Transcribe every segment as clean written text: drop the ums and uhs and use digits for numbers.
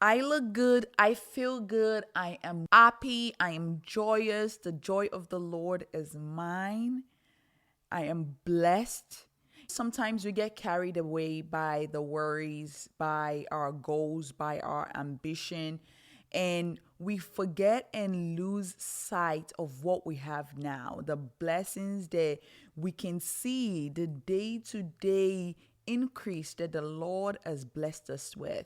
I look good. I feel good. I am happy. I am joyous. The joy of the Lord is mine. I am blessed. Sometimes we get carried away by the worries, by our goals, by our ambition, and we forget and lose sight of what we have now, the blessings that we can see, the day to day increase that the Lord has blessed us with.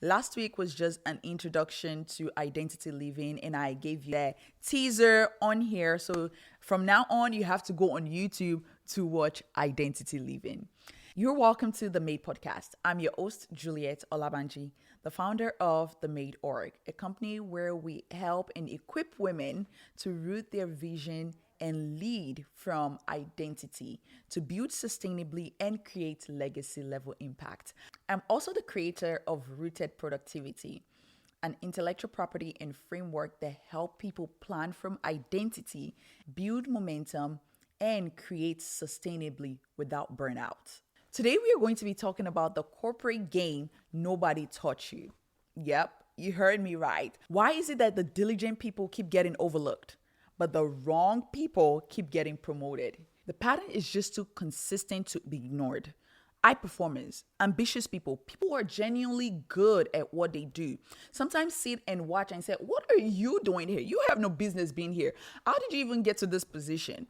Last week was just an introduction to identity living, and I gave you a teaser on here. So from now on, you have to go on YouTube to watch Identity Living. You're welcome to the Made Podcast. I'm your host, Juliet Olabanji, the founder of The Made Org, a company where we help and equip women to root their vision and lead from identity to build sustainably and create legacy level impact. I'm also the creator of Rooted Productivity, an intellectual property and framework that help people plan from identity, build momentum, and create sustainably without burnout. Today, we are going to be talking about the corporate game, nobody taught you. Yep, you heard me right. Why is it that the diligent people keep getting overlooked, but the wrong people keep getting promoted? The pattern is just too consistent to be ignored. High performers, ambitious people who are genuinely good at what they do, sometimes sit and watch and say, what are you doing here? You have no business being here. How did you even get to this position?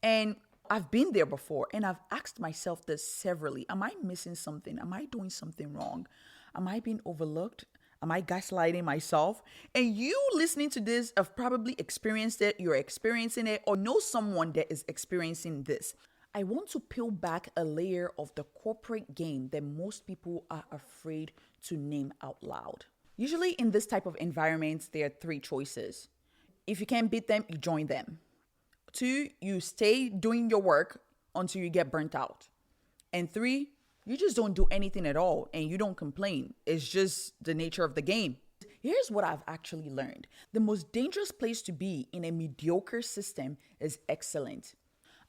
And I've been there before, and I've asked myself this severally. Am I missing something? Am I doing something wrong? Am I being overlooked? Am I gaslighting myself? And you listening to this have probably experienced it, you're experiencing it, or know someone that is experiencing this. I want to peel back a layer of the corporate game that most people are afraid to name out loud. Usually in this type of environment, there are three choices. If you can't beat them, you join them. 2, you stay doing your work until you get burnt out. And 3, you just don't do anything at all and you don't complain. It's just the nature of the game. Here's what I've actually learned. The most dangerous place to be in a mediocre system is excellent.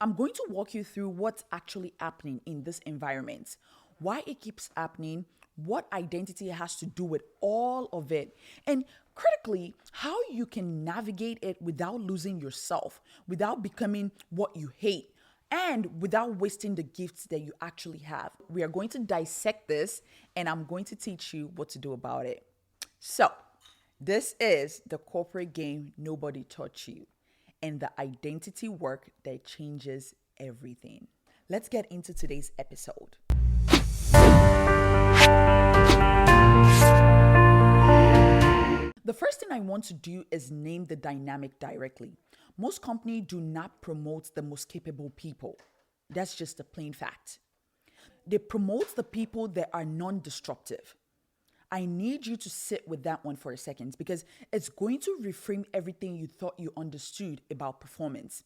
I'm going to walk you through what's actually happening in this environment, why it keeps happening, what identity has to do with all of it, and critically, how you can navigate it without losing yourself, without becoming what you hate, and without wasting the gifts that you actually have. We are going to dissect this, and I'm going to teach you what to do about it. So, this is the corporate game nobody taught you, and the identity work that changes everything. Let's get into today's episode. The first thing I want to do is name the dynamic directly. Most companies do not promote the most capable people. That's just a plain fact. They promote the people that are non-disruptive. I need you to sit with that one for a second because it's going to reframe everything you thought you understood about performance.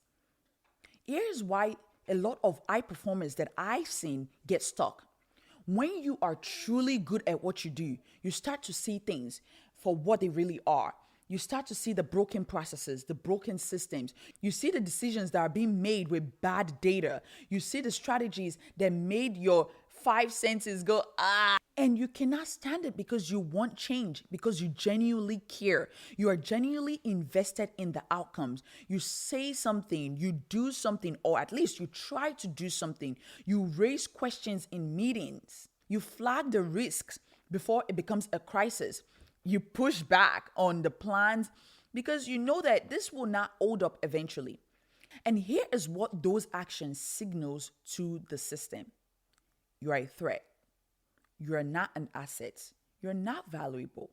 Here's why a lot of high performers that I've seen get stuck. When you are truly good at what you do, you start to see things for what they really are. You start to see the broken processes, the broken systems. You see the decisions that are being made with bad data. You see the strategies that made your 5 senses go, and you cannot stand it because you want change, because you genuinely care. You are genuinely invested in the outcomes. You say something, you do something, or at least you try to do something. You raise questions in meetings. You flag the risks before it becomes a crisis. You push back on the plans because you know that this will not hold up eventually. And here is what those actions signals to the system. You are a threat. You are not an asset. You're not valuable.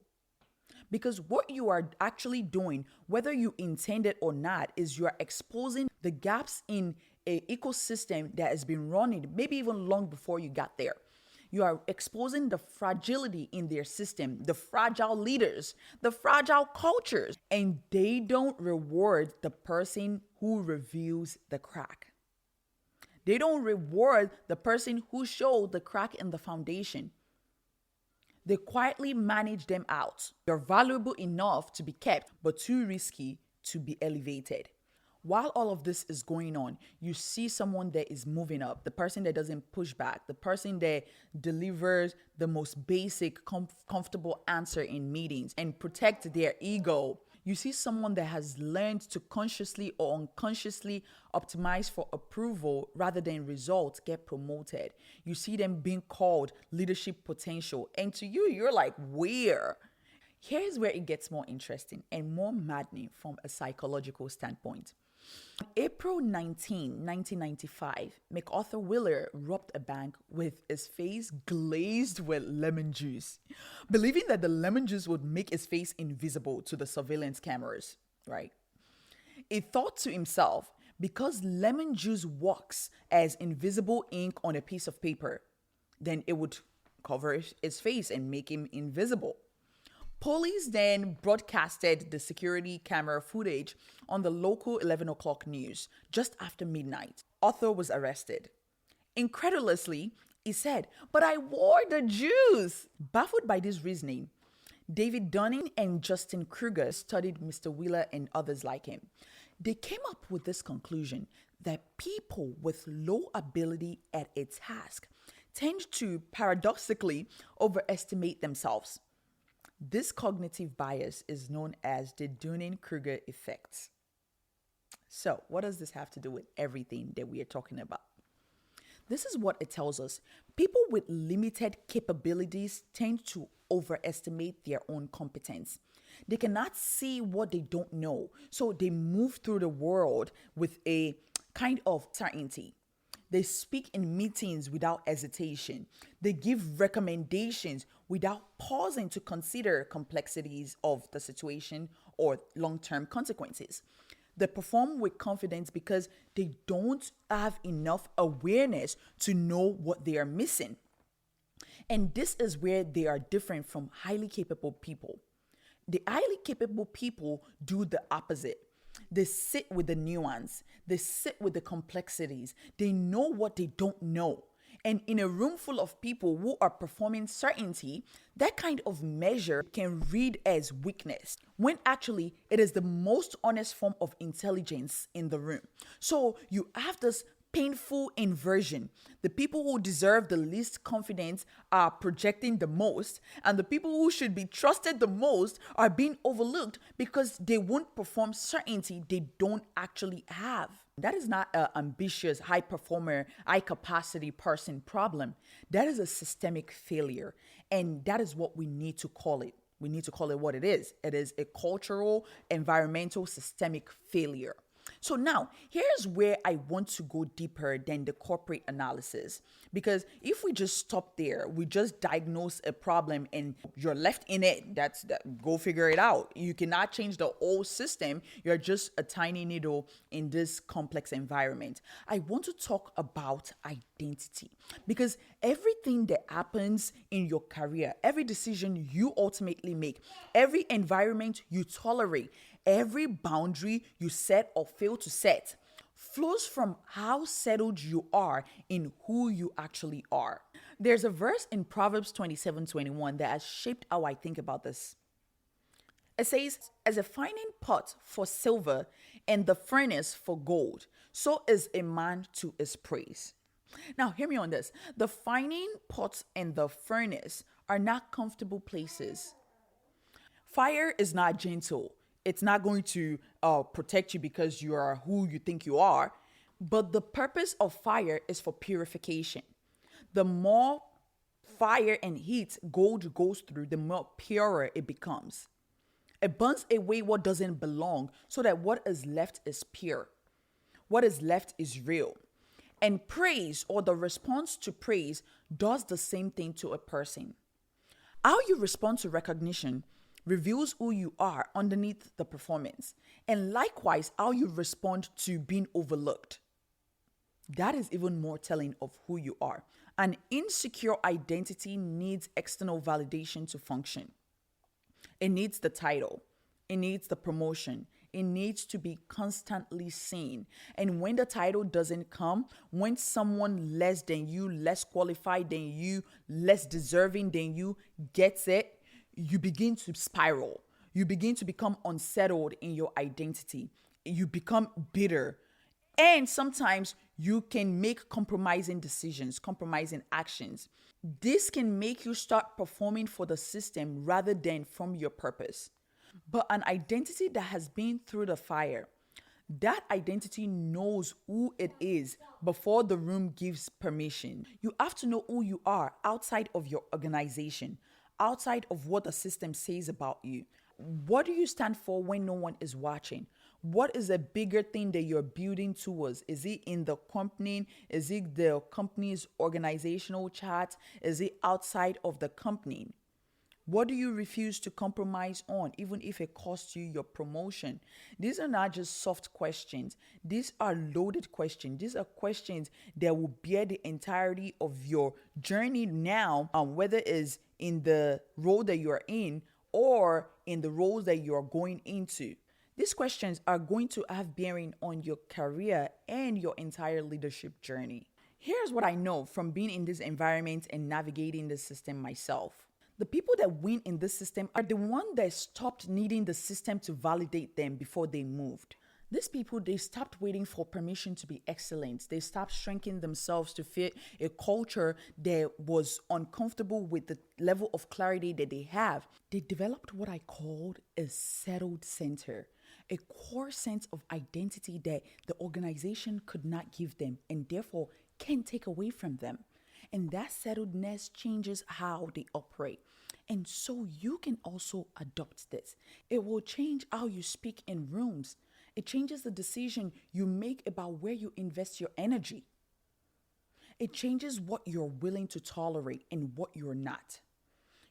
Because what you are actually doing, whether you intend it or not, is you are exposing the gaps in an ecosystem that has been running maybe even long before you got there. You are exposing the fragility in their system, the fragile leaders, the fragile cultures, and they don't reward the person who reveals the crack. They don't reward the person who showed the crack in the foundation. They quietly manage them out. You're valuable enough to be kept, but too risky to be elevated. While all of this is going on, you see someone that is moving up, the person that doesn't push back, the person that delivers the most basic, comfortable answer in meetings and protect their ego. You see someone that has learned to consciously or unconsciously optimize for approval rather than results get promoted. You see them being called leadership potential. And to you, you're like, where? Here's where it gets more interesting and more maddening from a psychological standpoint. On April 19, 1995, MacArthur Wheeler robbed a bank with his face glazed with lemon juice, believing that the lemon juice would make his face invisible to the surveillance cameras, right? He thought to himself, because lemon juice works as invisible ink on a piece of paper, then it would cover his face and make him invisible. Police then broadcasted the security camera footage on the local 11 o'clock news just after midnight. Arthur was arrested. Incredulously, he said, "But I wore the juice." Baffled by this reasoning, David Dunning and Dunning-Kruger studied Mr. Wheeler and others like him. They came up with this conclusion that people with low ability at a task tend to paradoxically overestimate themselves. This cognitive bias is known as the Dunning-Kruger effect. So, what does this have to do with everything that we are talking about? This is what it tells us. People with limited capabilities tend to overestimate their own competence. They cannot see what they don't know, so they move through the world with a kind of certainty. They speak in meetings without hesitation. They give recommendations without pausing to consider complexities of the situation or long-term consequences. They perform with confidence because they don't have enough awareness to know what they are missing. And this is where they are different from highly capable people. The highly capable people do the opposite. They sit with the nuance. They sit with the complexities. They know what they don't know. And in a room full of people who are performing certainty, that kind of measure can read as weakness, when actually it is the most honest form of intelligence in the room. So you have this painful inversion. The people who deserve the least confidence are projecting the most, and the people who should be trusted the most are being overlooked because they won't perform certainty they don't actually have. That is not an ambitious, high performer, high capacity person problem. That is a systemic failure, and that is what we need to call it. We need to call it what it is. It is a cultural, environmental, systemic failure. So now, here's where I want to go deeper than the corporate analysis. Because if we just stop there, we just diagnose a problem and you're left in it. Go figure it out. You cannot change the whole system. You're just a tiny needle in this complex environment. I want to talk about identity. Because everything that happens in your career, every decision you ultimately make, every environment you tolerate, every boundary you set or fail to set flows from how settled you are in who you actually are. There's a verse in Proverbs 27:21 that has shaped how I think about this. It says, "As a fining pot for silver and the furnace for gold, so is a man to his praise." Now, hear me on this. The fining pot and the furnace are not comfortable places. Fire is not gentle. It's not going to protect you because you are who you think you are. But the purpose of fire is for purification. The more fire and heat gold goes through, the more purer it becomes. It burns away what doesn't belong so that what is left is pure. What is left is real. And praise, or the response to praise, does the same thing to a person. How you respond to recognition reveals who you are underneath the performance, and likewise how you respond to being overlooked. That is even more telling of who you are. An insecure identity needs external validation to function. It needs the title, it needs the promotion, it needs to be constantly seen. And when the title doesn't come, when someone less than you, less qualified than you, less deserving than you gets it, you begin to spiral. You begin to become unsettled in your identity. you become bitter. And sometimes you can make compromising decisions, compromising actions. This can make you start performing for the system rather than from your purpose. But an identity that has been through the fire, that identity knows who it is before the room gives permission. You have to know who you are outside of your organization, outside of what the system says about you. What do you stand for when no one is watching? What is a bigger thing that you're building towards? Is it in the company? Is it the company's organizational chart? Is it outside of the company? What do you refuse to compromise on, even if it costs you your promotion? These are not just soft questions. These are loaded questions. These are questions that will bear the entirety of your journey now, whether it is in the role that you're in or in the roles that you're going into. These questions are going to have bearing on your career and your entire leadership journey. Here's what I know from being in this environment and navigating the system myself. The people that win in this system are the ones that stopped needing the system to validate them before they moved. These people, they stopped waiting for permission to be excellent. They stopped shrinking themselves to fit a culture that was uncomfortable with the level of clarity that they have. They developed what I called a settled center, a core sense of identity that the organization could not give them and therefore can't take away from them. And that settledness changes how they operate. And so you can also adopt this. It will change how you speak in rooms. It changes the decision you make about where you invest your energy. It changes what you're willing to tolerate and what you're not.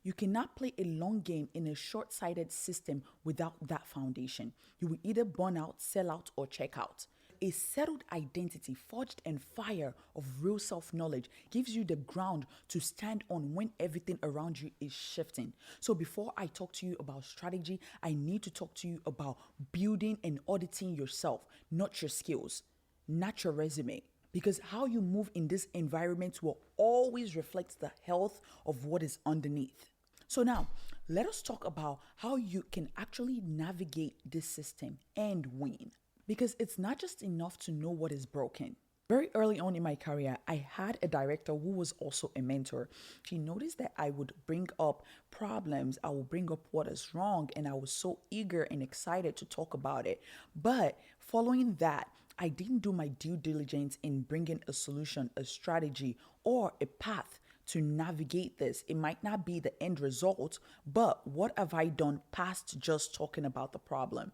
You cannot play a long game in a short-sighted system without that foundation. You will either burn out, sell out, or check out. A settled identity forged in fire of real self-knowledge gives you the ground to stand on when everything around you is shifting. So before I talk to you about strategy, I need to talk to you about building and auditing yourself, not your skills, not your resume. Because how you move in this environment will always reflect the health of what is underneath. So now, let us talk about how you can actually navigate this system and win. Because it's not just enough to know what is broken. Very early on in my career, I had a director who was also a mentor. She noticed that I would bring up problems, I would bring up what is wrong, and I was so eager and excited to talk about it. But following that, I didn't do my due diligence in bringing a solution, a strategy, or a path to navigate this. It might not be the end result, but what have I done past just talking about the problem?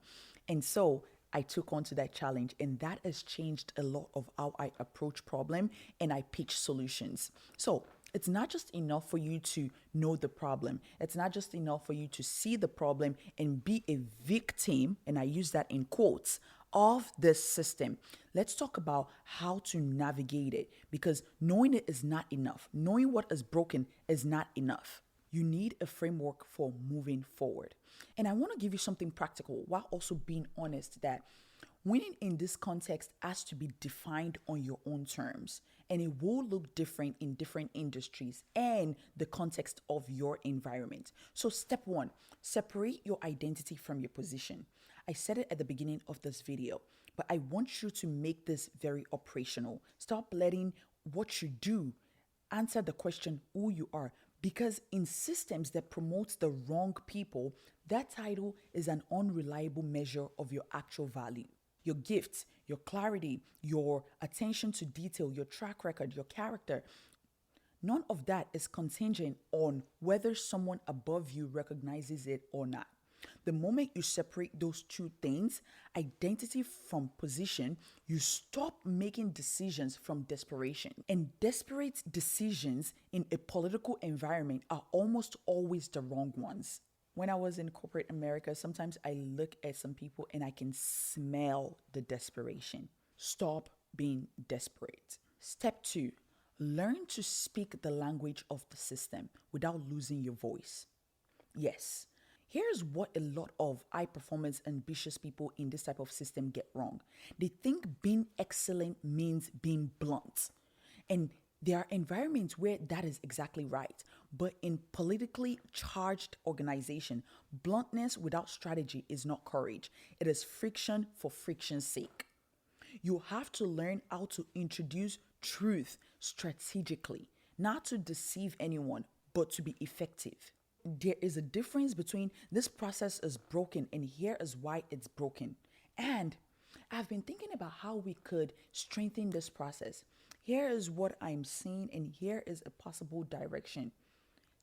And so I took on to that challenge, and that has changed a lot of how I approach problem and I pitch solutions. So it's not just enough for you to know the problem. It's not just enough for you to see the problem and be a victim, and I use that in quotes, of this system. Let's talk about how to navigate it, because knowing it is not enough. Knowing what is broken is not enough. You need a framework for moving forward. And I want to give you something practical while also being honest that winning in this context has to be defined on your own terms, and it will look different in different industries and the context of your environment. So step one, separate your identity from your position. I said it at the beginning of this video, but I want you to make this very operational. Stop letting what you do answer the question who you are. Because in systems that promotes the wrong people, that title is an unreliable measure of your actual value. Your gifts, your clarity, your attention to detail, your track record, your character, none of that is contingent on whether someone above you recognizes it or not. The moment you separate those two things, identity from position, you stop making decisions from desperation. And desperate decisions in a political environment are almost always the wrong ones. When I was in corporate America, sometimes I look at some people and I can smell the desperation. Stop being desperate. Step two, learn to speak the language of the system without losing your voice. Yes. Here's what a lot of high performance, ambitious people in this type of system get wrong. They think being excellent means being blunt. And There are environments where that is exactly right. But in politically charged organization, bluntness without strategy is not courage. It is friction for friction's sake. You have to learn how to introduce truth strategically, not to deceive anyone, but to be effective. There is a difference between this process is broken and here is why it's broken. And I've been thinking about how we could strengthen this process. Here is what I'm seeing, and here is a possible direction.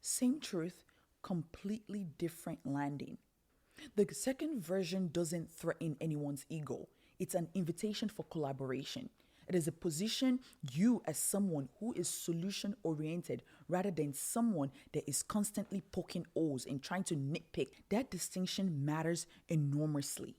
Same truth, completely different landing. The second version doesn't threaten anyone's ego. It's an invitation for collaboration. It is a position you as someone who is solution oriented rather than someone that is constantly poking holes and trying to nitpick. That distinction matters enormously.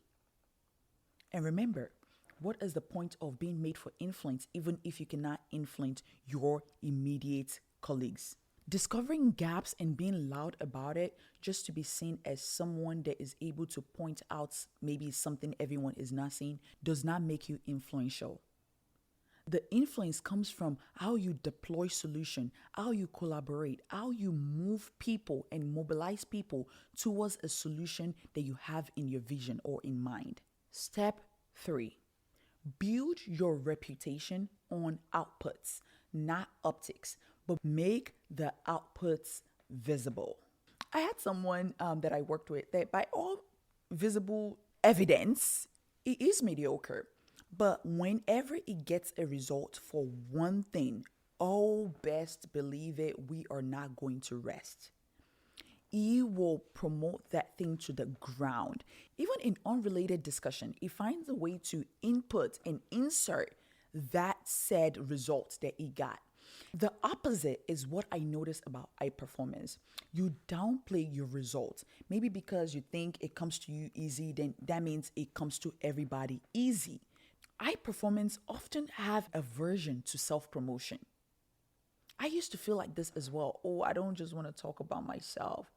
And remember, what is the point of being made for influence even if you cannot influence your immediate colleagues? Discovering gaps and being loud about it just to be seen as someone that is able to point out maybe something everyone is not seeing does not make you influential. The influence comes from how you deploy solution, how you collaborate, how you move people and mobilize people towards a solution that you have in your vision or in mind. Step 3. Build your reputation on outputs, not optics, but make the outputs visible. I had someone that I worked with that by all visible evidence, it is mediocre. But whenever it gets a result for one thing, oh, best believe it, we are not going to rest. He will promote that thing to the ground. Even in unrelated discussion, he finds a way to input and insert that said result that he got. The opposite is what I notice about high performance. You downplay your results. Maybe because you think it comes to you easy, then that means it comes to everybody easy. High performance often have aversion to self-promotion. I used to feel like this as well. Oh, I don't just want to talk about myself.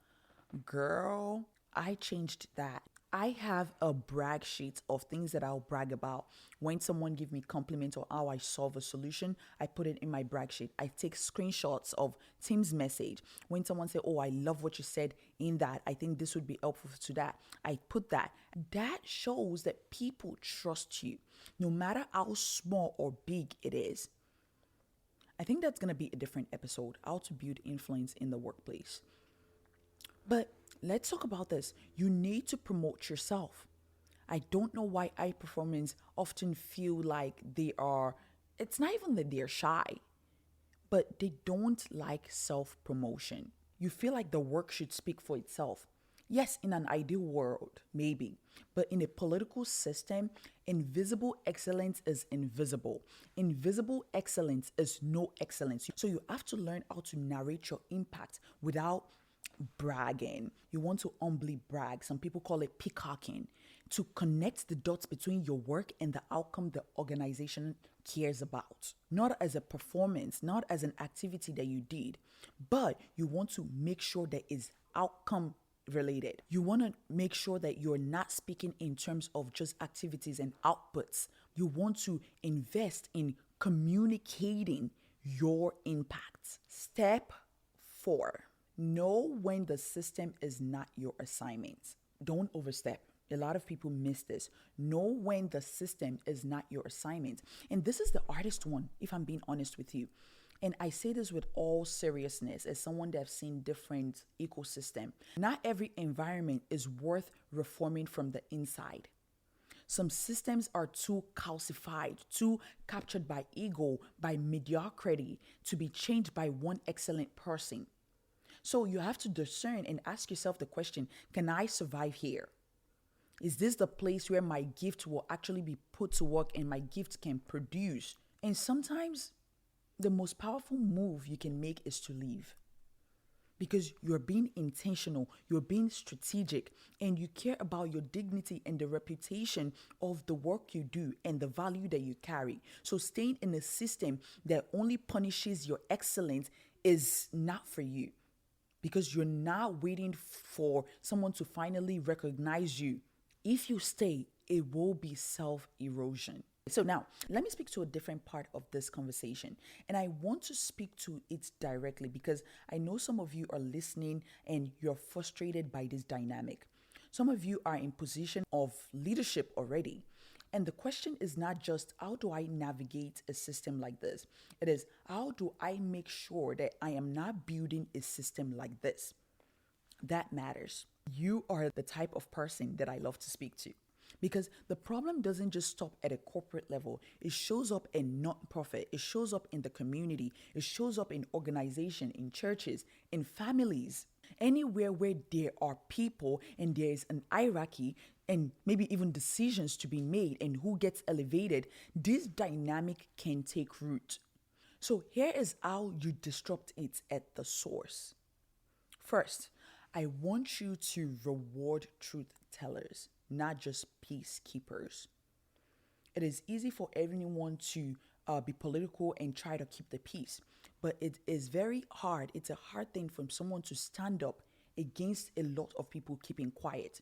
Girl, I changed that. I have a brag sheet of things that I'll brag about. When someone give me compliment or how I solve a solution, I put it in my brag sheet. I take screenshots of Tim's message. When someone say, oh, I love what you said in that, I think this would be helpful to that, I put that. That shows that people trust you, no matter how small or big it is. I think that's going to be a different episode, how to build influence in the workplace. But let's talk about this. You need to promote yourself. I don't know why high performance often feel like it's not even that they're shy, but they don't like self-promotion. You feel like the work should speak for itself. Yes, in an ideal world, maybe. But in a political system, invisible excellence is invisible. Invisible excellence is no excellence. So you have to learn how to narrate your impact without bragging. You want to humbly brag. Some people call it peacocking. To connect the dots between your work and the outcome the organization cares about. Not as a performance, not as an activity that you did, but you want to make sure that it's outcome related. You want to make sure that you're not speaking in terms of just activities and outputs. You want to invest in communicating your impact. Step 4. Know when the system is not your assignment. Don't overstep. A lot of people miss this. Know when the system is not your assignment. And this is the hardest one, if I'm being honest with you. And I say this with all seriousness as someone that's seen different ecosystem. Not every environment is worth reforming from the inside. Some systems are too calcified, too captured by ego, by mediocrity, to be changed by one excellent person. So you have to discern and ask yourself the question, can I survive here? Is this the place where my gift will actually be put to work and my gift can produce? And sometimes the most powerful move you can make is to leave. Because you're being intentional, you're being strategic, and you care about your dignity and the reputation of the work you do and the value that you carry. So staying in a system that only punishes your excellence is not for you. Because you're not waiting for someone to finally recognize you. If you stay, it will be self-erosion. So now, let me speak to a different part of this conversation. And I want to speak to it directly because I know some of you are listening and you're frustrated by this dynamic. Some of you are in position of leadership already. And the question is not just how do I navigate a system like this? It is how do I make sure that I am not building a system like this? That matters. You are the type of person that I love to speak to. Because the problem doesn't just stop at a corporate level. It shows up in nonprofit. It shows up in the community. It shows up in organization, in churches, in families. Anywhere where there are people and there is an hierarchy and maybe even decisions to be made and who gets elevated, this dynamic can take root. So here is how you disrupt it at the source. First, I want you to reward truth tellers, not just peacekeepers. It is easy for everyone to be political and try to keep the peace, but it is very hard. It's a hard thing for someone to stand up against a lot of people keeping quiet.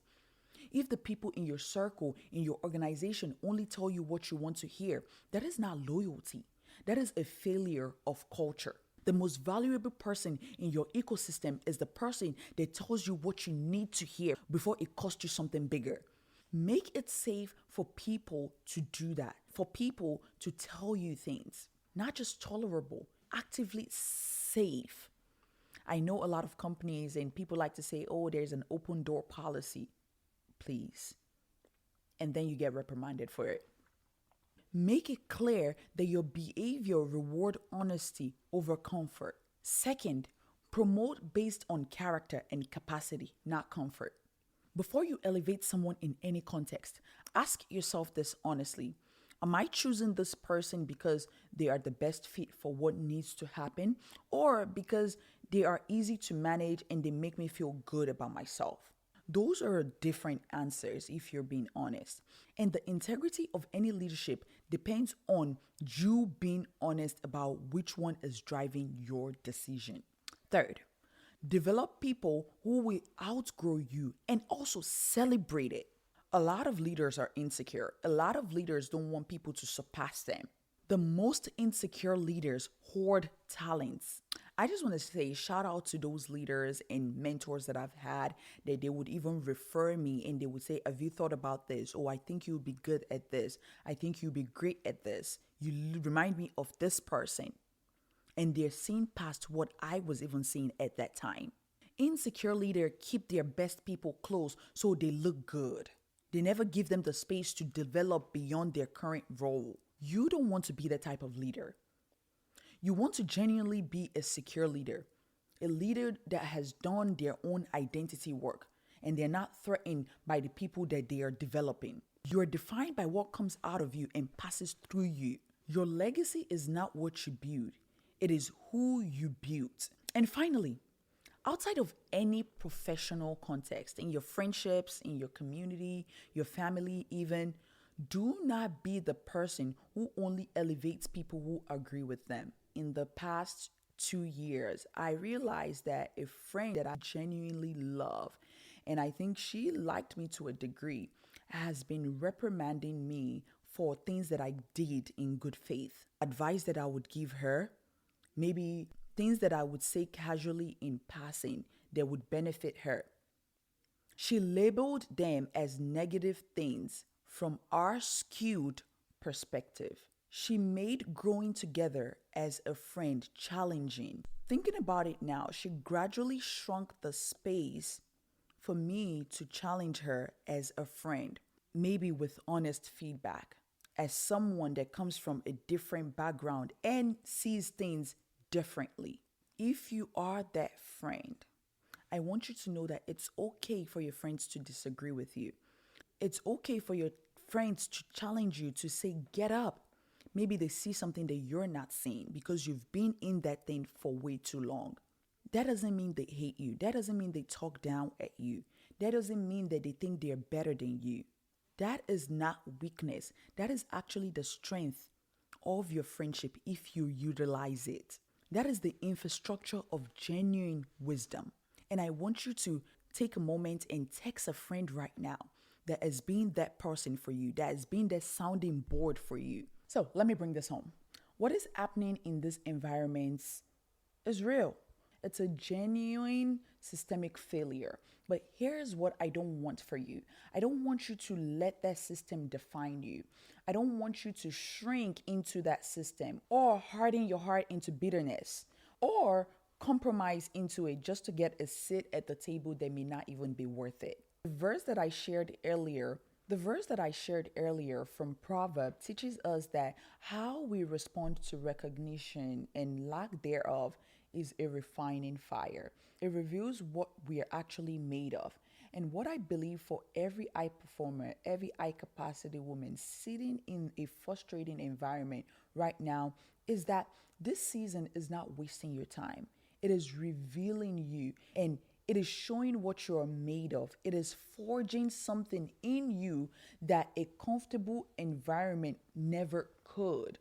If the people in your circle, in your organization only tell you what you want to hear, that is not loyalty. That is a failure of culture. The most valuable person in your ecosystem is the person that tells you what you need to hear before it costs you something bigger. Make it safe for people to do that, for people to tell you things, not just tolerable, actively safe. I know a lot of companies and people like to say, oh, there's an open door policy. Please. And then you get reprimanded for it. Make it clear that your behavior reward honesty over comfort. Second, promote based on character and capacity, not comfort. Before you elevate someone in any context, ask yourself this honestly. Am I choosing this person because they are the best fit for what needs to happen, or because they are easy to manage and they make me feel good about myself? Those are different answers if you're being honest. And the integrity of any leadership depends on you being honest about which one is driving your decision. Third, develop people who will outgrow you and also celebrate it. A lot of leaders are insecure. A lot of leaders don't want people to surpass them. The most insecure leaders hoard talents. I just want to say shout out to those leaders and mentors that I've had that they would even refer me and they would say, have you thought about this? Oh, I think you'll be good at this. I think you'll be great at this. You remind me of this person. And they're seeing past what I was even seeing at that time. Insecure leaders keep their best people close so they look good. They never give them the space to develop beyond their current role. You don't want to be that type of leader. You want to genuinely be a secure leader, a leader that has done their own identity work and they're not threatened by the people that they are developing. You are defined by what comes out of you and passes through you. Your legacy is not what you build. It is who you built. And finally, outside of any professional context, in your friendships, in your community, your family even, do not be the person who only elevates people who agree with them. In the past 2 years, I realized that a friend that I genuinely love, and I think she liked me to a degree, has been reprimanding me for things that I did in good faith. Advice that I would give her, maybe things that I would say casually in passing that would benefit her. She labeled them as negative things from our skewed perspective. She made growing together as a friend challenging. Thinking about it now, she gradually shrunk the space for me to challenge her as a friend, maybe with honest feedback, as someone that comes from a different background and sees things differently. If you are that friend, I want you to know that it's okay for your friends to disagree with you. It's okay for your friends to challenge you, to say, get up. Maybe they see something that you're not seeing because you've been in that thing for way too long. That doesn't mean they hate you. That doesn't mean they talk down at you. That doesn't mean that they think they're better than you. That is not weakness. That is actually the strength of your friendship if you utilize it. That is the infrastructure of genuine wisdom. And I want you to take a moment and text a friend right now that has been that person for you, that has been that sounding board for you. So let me bring this home. What is happening in these environments is real. It's a genuine systemic failure. But here's what I don't want for you. I don't want you to let that system define you. I don't want you to shrink into that system or harden your heart into bitterness or compromise into it just to get a seat at the table that may not even be worth it. The verse that I shared earlier from Proverbs teaches us that how we respond to recognition and lack thereof is a refining fire. It reveals what we are actually made of. And what I believe for every high performer, every high capacity woman sitting in a frustrating environment right now is that this season is not wasting your time. It is revealing you and it is showing what you're made of. It is forging something in you that a comfortable environment never could.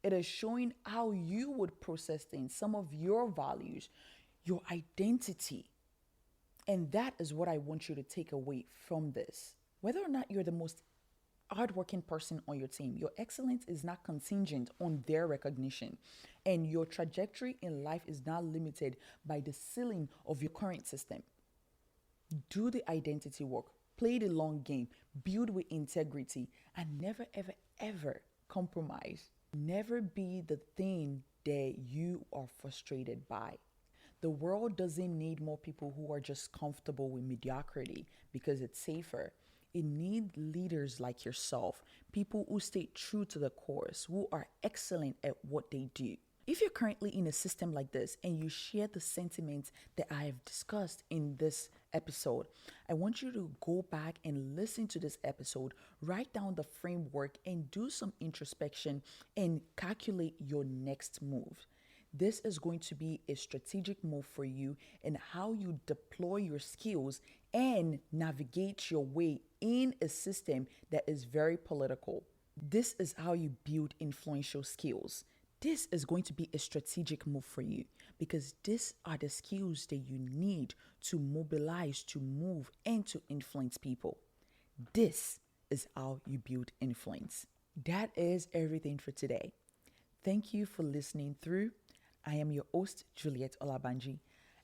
It is showing how you would process things, some of your values, your identity. And that is what I want you to take away from this. Whether or not you're the most hardworking person on your team, your excellence is not contingent on their recognition. And your trajectory in life is not limited by the ceiling of your current system. Do the identity work, play the long game, build with integrity, and never, ever, ever compromise. Never be the thing that you are frustrated by. The world doesn't need more people who are just comfortable with mediocrity because it's safer. It needs leaders like yourself, people who stay true to the course, who are excellent at what they do. If you're currently in a system like this and you share the sentiments that I have discussed in this episode, I want you to go back and listen to this episode, write down the framework and do some introspection and calculate your next move. This is going to be a strategic move for you in how you deploy your skills and navigate your way in a system that is very political. This is how you build influential skills. This is going to be a strategic move for you because these are the skills that you need to mobilize, to move, and to influence people. This is how you build influence. That is everything for today. Thank you for listening through. I am your host, Juliet Olabanji.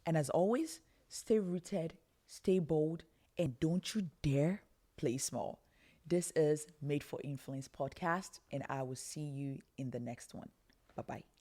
And as always, stay rooted, stay bold, and don't you dare play small. This is Made for Influence podcast, and I will see you in the next one. Bye-bye.